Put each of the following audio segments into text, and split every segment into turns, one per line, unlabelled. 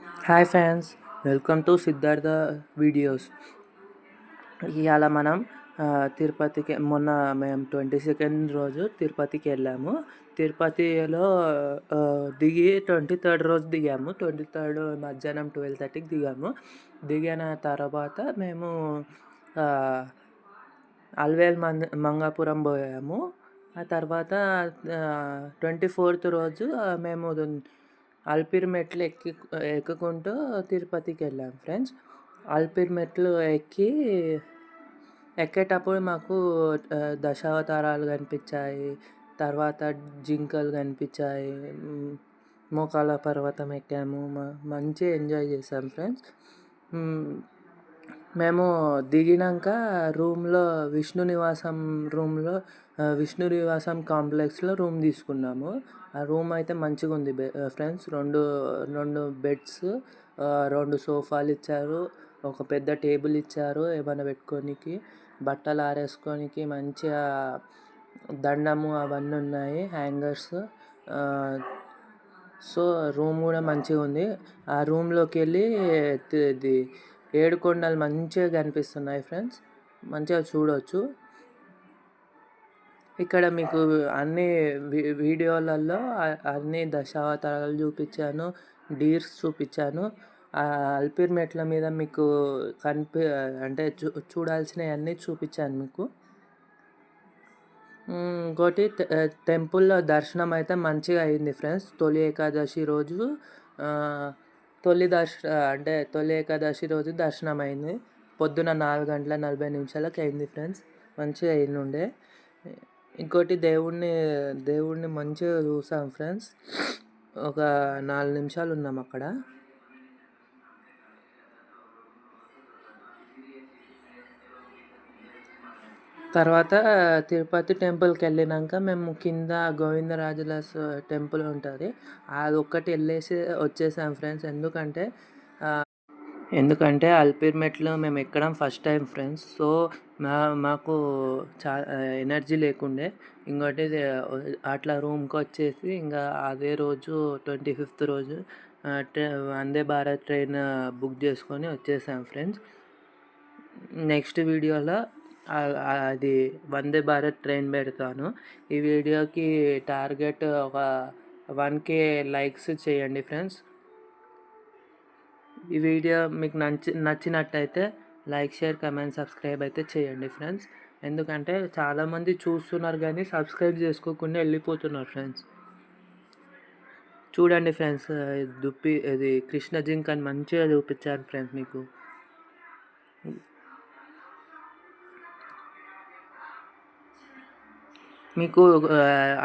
Hi friends, welcome to Siddhartha videos. ఇవాళ మనం తిరుపతికి మొన్న మేము 22nd రోజు తిరుపతికి వెళ్ళాము. తిరుపతిలో దిగి 23rd రోజు దిగాము. 23rd మధ్యాహ్నం 12:30కి దిగాము. దిగిన తర్వాత మేము అల్వేల్ మంగాపురం పోయాము. ఆ తర్వాత 24th రోజు మేము అలిపిరి మెట్లు ఎక్కుకుంటూ తిరుపతికి వెళ్ళాం ఫ్రెండ్స్. అలిపిరి మెట్లు ఎక్కేటప్పుడు మాకు దశావతారాలు కనిపించాయి. తర్వాత జింకలు కనిపించాయి. మోకాళ్ళ పర్వతం ఎక్కాము. మంచిగా ఎంజాయ్ చేసాం ఫ్రెండ్స్. మేము దిగినాక విష్ణు నివాసం కాంప్లెక్స్లో రూమ్ తీసుకున్నాము. ఆ రూమ్ అయితే మంచిగా ఉంది ఫ్రెండ్స్. రెండు బెడ్స్, 2 సోఫాలు ఇచ్చారు, ఒక పెద్ద టేబుల్ ఇచ్చారు ఏమైనా పెట్టుకోనికి, బట్టలు ఆరేసుకోనికి మంచిగా దండము అవన్నీ ఉన్నాయి, హ్యాంగర్స్. సో రూమ్ కూడా మంచిగా ఉంది. ఆ రూమ్లోకి వెళ్ళి ఇది 7 కొండలు మంచిగా కనిపిస్తున్నాయి ఫ్రెండ్స్. మంచిగా చూడవచ్చు. ఇక్కడ మీకు అన్ని వీడియోలలో అన్ని దశావతారాలు చూపించాను, డీర్స్ చూపించాను. అలిపిరి మెట్ల మీద మీకు అంటే చూడాల్సినవి అన్నీ చూపించాను మీకు. ఇంకోటి టెంపుల్లో దర్శనం అయితే మంచిగా అయింది ఫ్రెండ్స్. తొలి ఏకాదశి రోజు తొలి ఏకాదశి రోజు దర్శనం అయింది. పొద్దున 4:40 అయింది ఫ్రెండ్స్. మంచిగా అయింది. ఇంకోటి దేవుణ్ణి మంచిగా చూసాం ఫ్రెండ్స్. ఒక 4 నిమిషాలు ఉన్నాం అక్కడ. తర్వాత తిరుపతి టెంపుల్కి వెళ్ళినాక మేము కింద గోవిందరాజుల టెంపుల్ ఉంటుంది, అది ఒక్కటి వెళ్ళేసి వచ్చేసాం ఫ్రెండ్స్. ఎందుకంటే అలిపిరి మెట్లు మేము ఎక్కడం ఫస్ట్ టైం ఫ్రెండ్స్. సో మాకు ఎనర్జీ లేకుండే. ఇంకోటి అట్లా రూమ్కి వచ్చేసి ఇంకా అదే రోజు 25th రోజు వందే భారత్ ట్రైన్ బుక్ చేసుకొని వచ్చేసాం ఫ్రెండ్స్. నెక్స్ట్ వీడియోలో అది వందే భారత్ ట్రైన్ పెడతాను. ఈ వీడియోకి టార్గెట్ ఒక 1K లైక్స్ చేయండి ఫ్రెండ్స్. ఈ వీడియో మీకు నచ్చినట్టయితే లైక్, షేర్, కమెంట్, సబ్స్క్రైబ్ అయితే చేయండి ఫ్రెండ్స్. ఎందుకంటే చాలామంది చూస్తున్నారు కానీ సబ్స్క్రైబ్ చేసుకోకుండా వెళ్ళిపోతున్నారు ఫ్రెండ్స్. చూడండి ఫ్రెండ్స్, ఇది కృష్ణ జింకని మంచిగా చూపించాను ఫ్రెండ్స్ మీకు.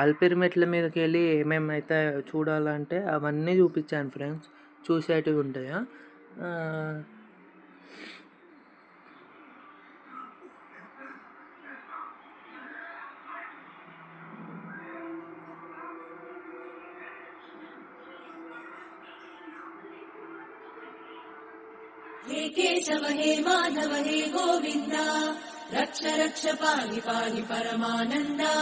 అలిపిరి మెట్ల మీదకి వెళ్ళి ఏమేమైతే చూడాలంటే అవన్నీ చూపించాను ఫ్రెండ్స్. చూసేటివి ఉంటాయా.
हे केशव हे माधव हे गोविन्द, रक्ष रक्ष पाहि पाहि परमानन्दा.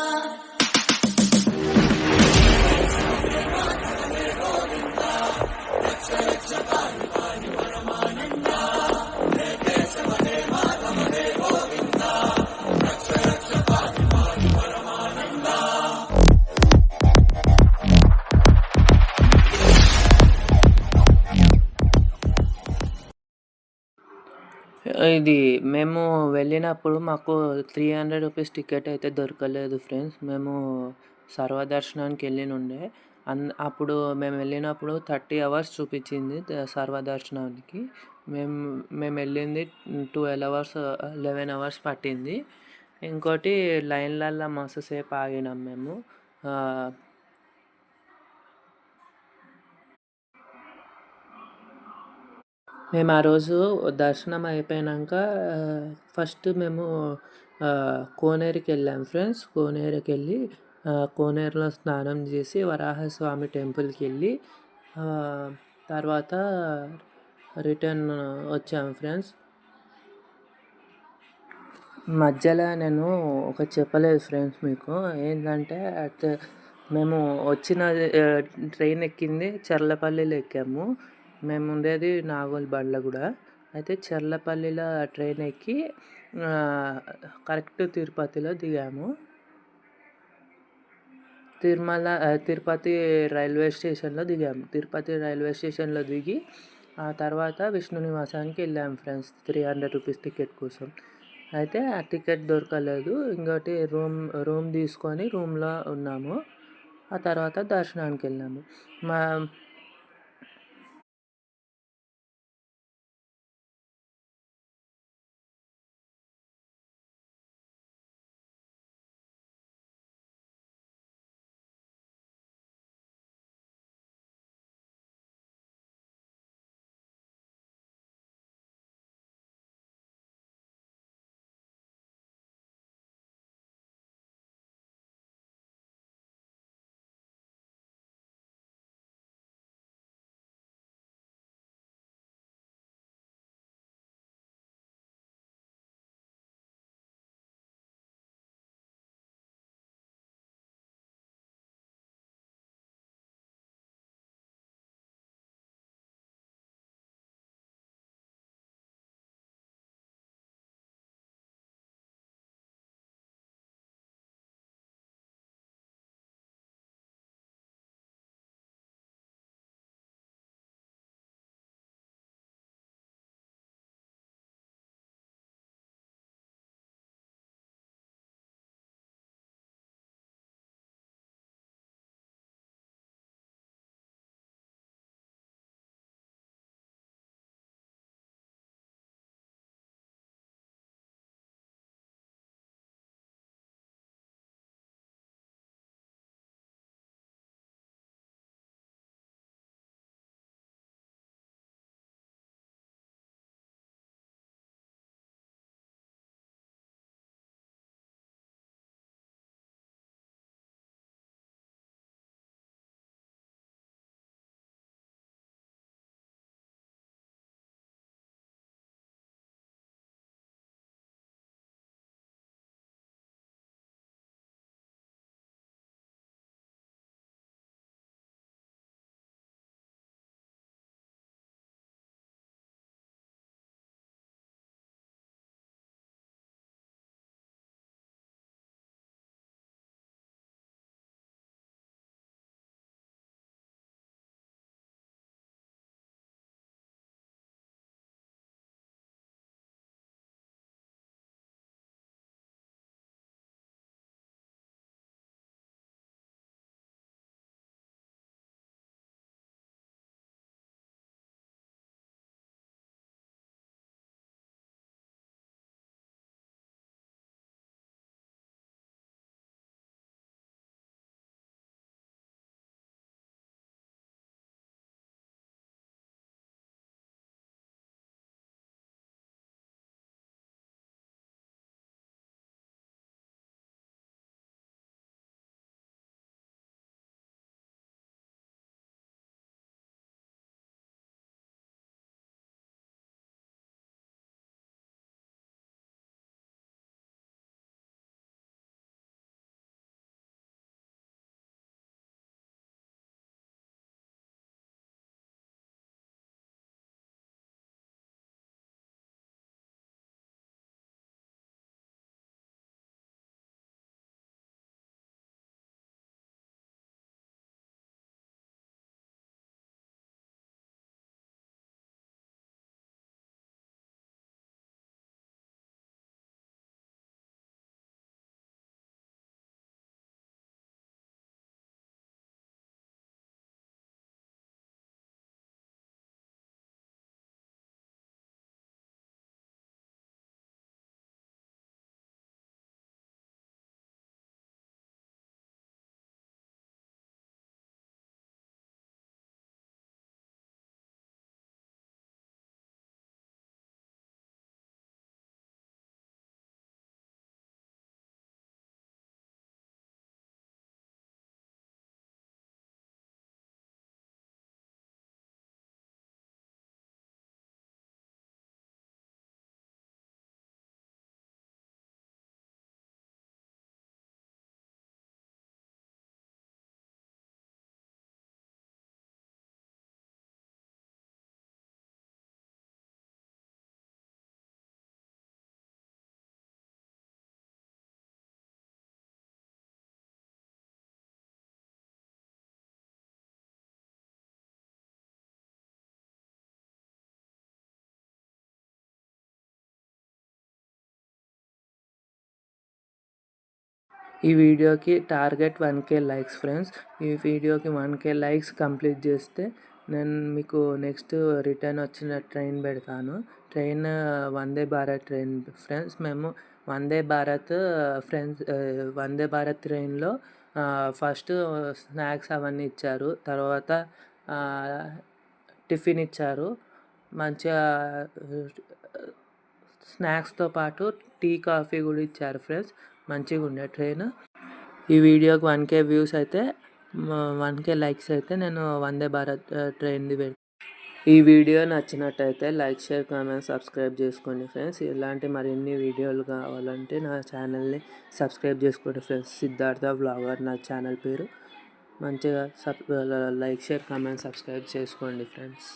ఇది మేము వెళ్ళినప్పుడు మాకు 300 రూపీస్ టికెట్ అయితే దొరకలేదు ఫ్రెండ్స్. మేము సర్వదర్శనానికి వెళ్ళినుండే. అప్పుడు మేము వెళ్ళినప్పుడు 30 hours చూపించింది సర్వదర్శనానికి. మేము వెళ్ళింది 11 hours పట్టింది. ఇంకోటి లైన్లల్లో మస్తు సేపు ఆగినాం మేము. మేము ఆ రోజు దర్శనం అయిపోయాక ఫస్ట్ మేము కోనేరుకి వెళ్ళాం ఫ్రెండ్స్. కోనేరుకి వెళ్ళి కోనేరులో స్నానం చేసి వరాహస్వామి టెంపుల్కి వెళ్ళి తర్వాత రిటర్న్ వచ్చాము ఫ్రెండ్స్. మధ్యలో నేను చెప్పలేదు ఫ్రెండ్స్ మీకు. ఏంటంటే మేము వచ్చిన ట్రైన్ ఎక్కింది చర్లపల్లిలో ఎక్కాము. మేము ఉండేది నాగోల్ బండ్లగూడ. అయితే చర్లపల్లిలో ట్రైన్ ఎక్కి కరెక్ట్ తిరుపతిలో దిగాము. తిరుపతి రైల్వే స్టేషన్‌లో దిగాము. తిరుపతి రైల్వే స్టేషన్‌లో దిగి ఆ తర్వాత విష్ణు నివాసానికి వెళ్ళాము ఫ్రెండ్స్, 300 రూపీస్ టికెట్ కోసం. అయితే ఆ టికెట్ దొరకలేదు. ఇంకోటి రూమ్ తీసుకొని రూమ్‌లో ఉన్నాము. ఆ తర్వాత దర్శనానికి వెళ్ళాము. మా ఈ వీడియోకి టార్గెట్ 1K లైక్స్ ఫ్రెండ్స్. ఈ వీడియోకి 1K లైక్స్ కంప్లీట్ చేస్తే నేను మీకు నెక్స్ట్ రిటర్న్ వచ్చిన ట్రైన్ పెడతాను. Train Vande Bharat train friends. మేము వందే భారత్ వందే భారత్ ట్రైన్లో ఫస్ట్ స్నాక్స్ అవన్నీ ఇచ్చారు. తర్వాత టిఫిన్ ఇచ్చారు. మంచిగా స్నాక్స్తో పాటు టీ కాఫీ కూడా ఇచ్చారు ఫ్రెండ్స్. మంచిగా ఉండే ట్రైన్. ఈ వీడియోకి 1K వ్యూస్ అయితే 1K లైక్స్ అయితే నేను వందే భారత్ ట్రైన్ది ఈ వీడియో నచ్చినట్టయితే లైక్, షేర్, కామెంట్, సబ్స్క్రైబ్ చేసుకోండి ఫ్రెండ్స్. ఇలాంటి మరిన్ని వీడియోలు కావాలంటే నా ఛానల్ని సబ్స్క్రైబ్ చేసుకోండి ఫ్రెండ్స్. సిద్ధార్థ వ్లాగర్ నా ఛానల్ పేరు. మంచిగా లైక్, షేర్, కామెంట్, సబ్స్క్రైబ్ చేసుకోండి ఫ్రెండ్స్.